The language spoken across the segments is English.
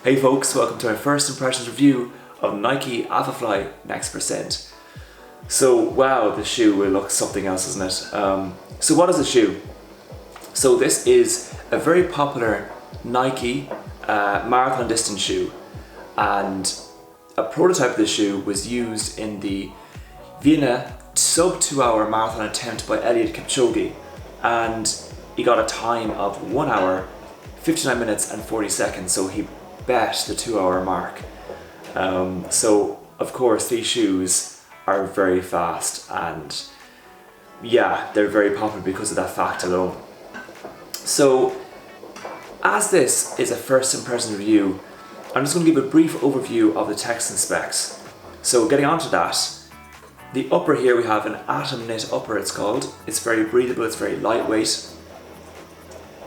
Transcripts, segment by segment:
Hey folks, welcome to my first impressions review of Nike ALPHAFLY Next Percent. So wow, the shoe will look something else, isn't it? So what is a shoe? So this is a very popular Nike marathon distance shoe, and a prototype of the shoe was used in the Vienna sub 2 hour marathon attempt by Eliud Kipchoge, and he got a time of 1 hour, 59 minutes and 40 seconds, so he bet the 2 hour mark. So of course these shoes are very fast, and yeah, they're very popular because of that fact alone. So as this is a first impression review, I'm just going to give a brief overview of the text and specs. So getting onto that, the upper here we have an atom knit upper, it's called. It's very breathable, it's very lightweight.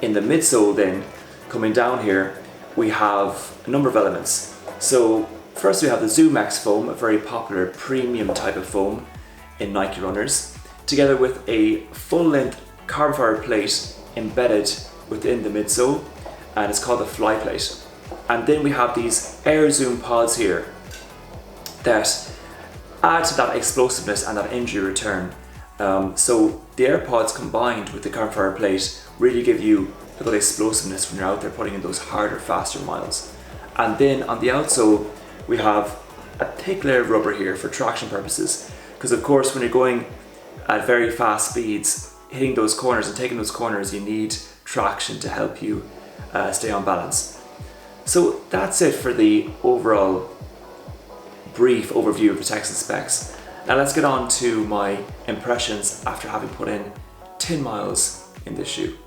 In the midsole then, coming down here, we have a number of elements. So first we have the ZoomX foam, a very popular premium type of foam in Nike runners, together with a full-length carbon fiber plate embedded within the midsole, and it's called the Fly plate. And then we have these Air Zoom pods here that add to that explosiveness and that injury return. So the Air pods combined with the carbon fiber plate really give you a good explosiveness when you're out there putting in those harder, faster miles. And then on the outsole, we have a thick layer of rubber here for traction purposes, because of course when you're going at very fast speeds, hitting those corners and taking those corners, you need traction to help you stay on balance. So that's it for the overall brief overview of the text and specs. Now let's get on to my impressions after having put in 10 miles in this shoe.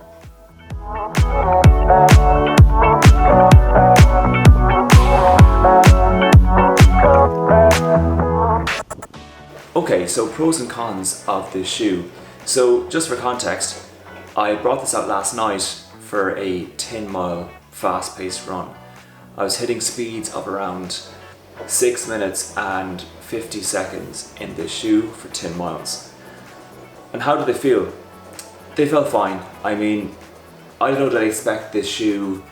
Okay, so pros and cons of this shoe. So just for context, I brought this out last night for a 10-mile fast-paced run. I was hitting speeds of around 6 minutes and 50 seconds in this shoe for 10 miles. And how did they feel? They felt fine. I mean, I don't know that I expect this shoe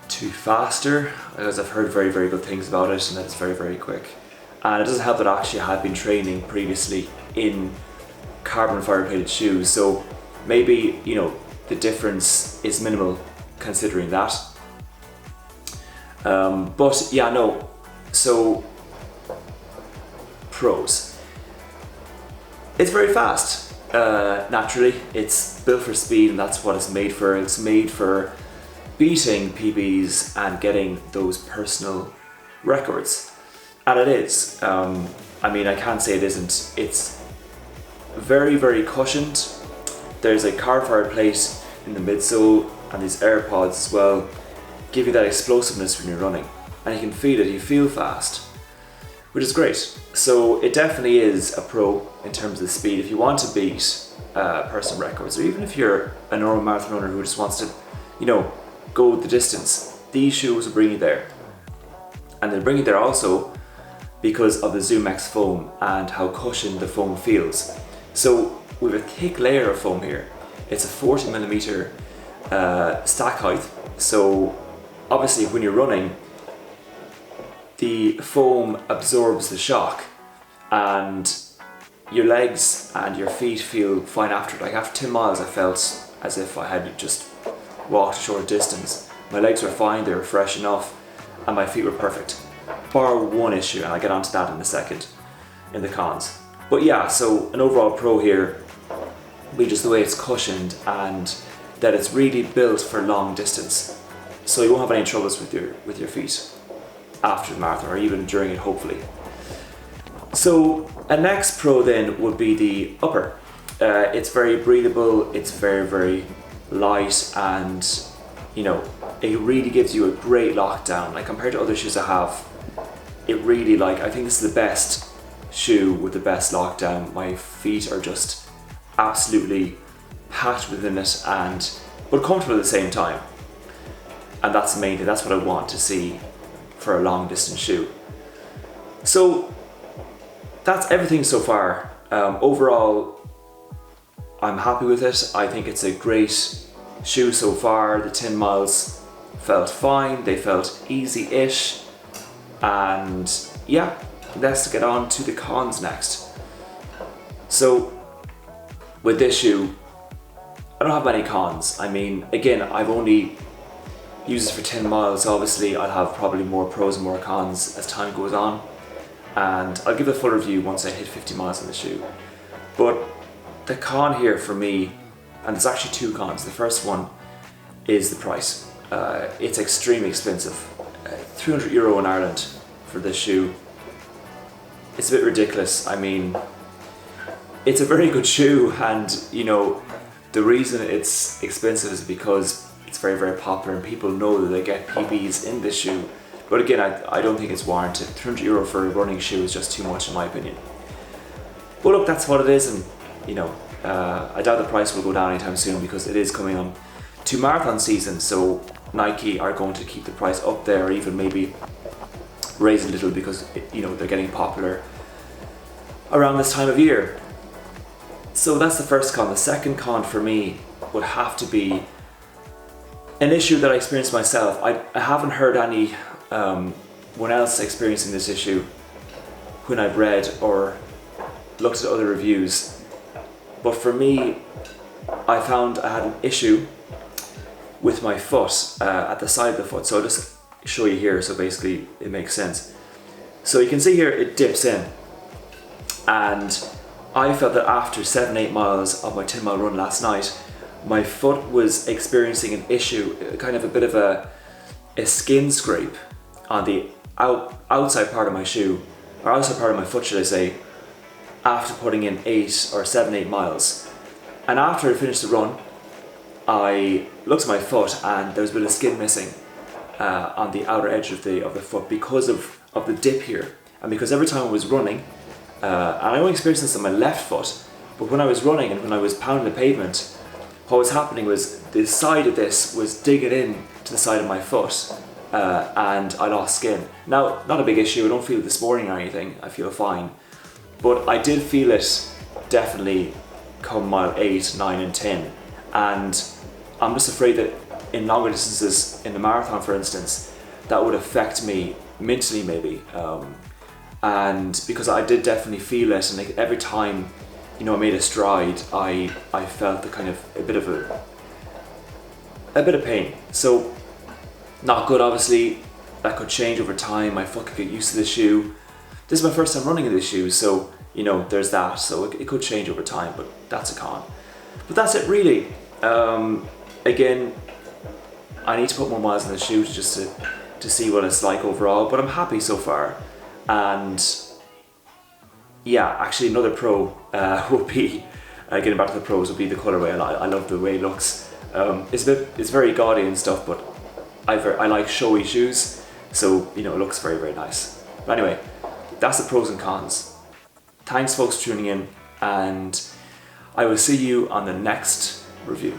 to be faster, because I've heard very, very good things about it and that it's very, very quick. And it doesn't help that actually I had been training previously in carbon fiber plated shoes, so maybe, you know, the difference is minimal considering that. But yeah, no. So pros. It's very fast. Naturally, it's built for speed, and that's what it's made for. It's made for beating PBs and getting those personal records, and it is. I mean, I can't say it isn't. It's very, very cushioned. There's a carbon fiber plate in the midsole, and these Air pods as well give you that explosiveness when you're running, and you can feel it. You feel fast, which is great. So it definitely is a pro in terms of the speed. If you want to beat personal records, or even if you're a normal marathon runner who just wants to, you know, go the distance, these shoes will bring you there. And they'll bring you there also because of the ZoomX foam and how cushioned the foam feels. So we have a thick layer of foam here. It's a 40mm stack height. So obviously when you're running, the foam absorbs the shock, and your legs and your feet feel fine after it. Like after 10 miles I felt as if I had just walked a short distance. My legs were fine, they were fresh enough, and my feet were perfect. Bar one issue, and I'll get onto that in a second in the cons. But yeah, so an overall pro here would be just the way it's cushioned and that it's really built for long distance. So you won't have any troubles with your feet after the marathon, or even during it, hopefully. So a next pro then would be the upper. It's very breathable, it's very, very light, and you know, it really gives you a great lockdown. Like compared to other shoes I have, it really, like, I think this is the best shoe with the best lockdown. My feet are just absolutely packed within it, but comfortable at the same time. And that's the main thing, that's what I want to see for a long distance shoe. So that's everything so far. Overall, I'm happy with it. I think it's a great shoe so far. The 10 miles felt fine, they felt easy-ish, and yeah, let's get on to the cons next. So with this shoe, I don't have many cons. I mean, again, I've only used it for 10 miles, so obviously I'll have probably more pros and more cons as time goes on, and I'll give a full review once I hit 50 miles on the shoe. But the con here for me, and there's actually two cons. The first one is the price. It's extremely expensive. €300 in Ireland for this shoe. It's a bit ridiculous. I mean, it's a very good shoe, and you know, the reason it's expensive is because it's very, very popular and people know that they get PBs in this shoe. But again, I don't think it's warranted. €300 for a running shoe is just too much in my opinion. But look, that's what it is, and you know, I doubt the price will go down anytime soon because it is coming on to marathon season, so Nike are going to keep the price up there, or even maybe raise a little because you know, they're getting popular around this time of year. So that's the first con. The second con for me would have to be an issue that I experienced myself. I haven't heard anyone else experiencing this issue when I've read or looked at other reviews. But for me, I found I had an issue with my foot, at the side of the foot. So I'll just show you here, so basically it makes sense. So you can see here it dips in, and I felt that after 7-8 miles of my 10-mile run last night, my foot was experiencing an issue, kind of a bit of a skin scrape on the outside part of my shoe, or outside part of my foot should I say, after putting in 7-8 miles. And after I finished the run, I looked at my foot and there was a bit of skin missing on the outer edge of the foot because of the dip here, and because every time I was running, and I only experienced this on my left foot, but when I was running and when I was pounding the pavement, what was happening was the side of this was digging in to the side of my foot, and I lost skin. Now, not a big issue, I don't feel it this morning or anything, I feel fine, but I did feel it definitely come mile 8, 9 and 10, and I'm just afraid that in longer distances, in the marathon for instance, that would affect me mentally maybe, and because I did definitely feel it, and like every time, you know, I made a stride, I felt the kind of a bit of pain. So not good, obviously. That could change over time. My foot could get used to the shoe. This is my first time running in this shoe, so you know, there's that. So it could change over time, but that's a con. But that's it really. Again, I need to put more miles in the shoe just to see what it's like overall, but I'm happy so far. And yeah, actually another pro will be, getting back to the pros, will be the colourway. I love the way it looks. It's very gaudy and stuff, but I like showy shoes, so you know, it looks very, very nice. But anyway, that's the pros and cons. Thanks folks for tuning in, and I will see you on the next review.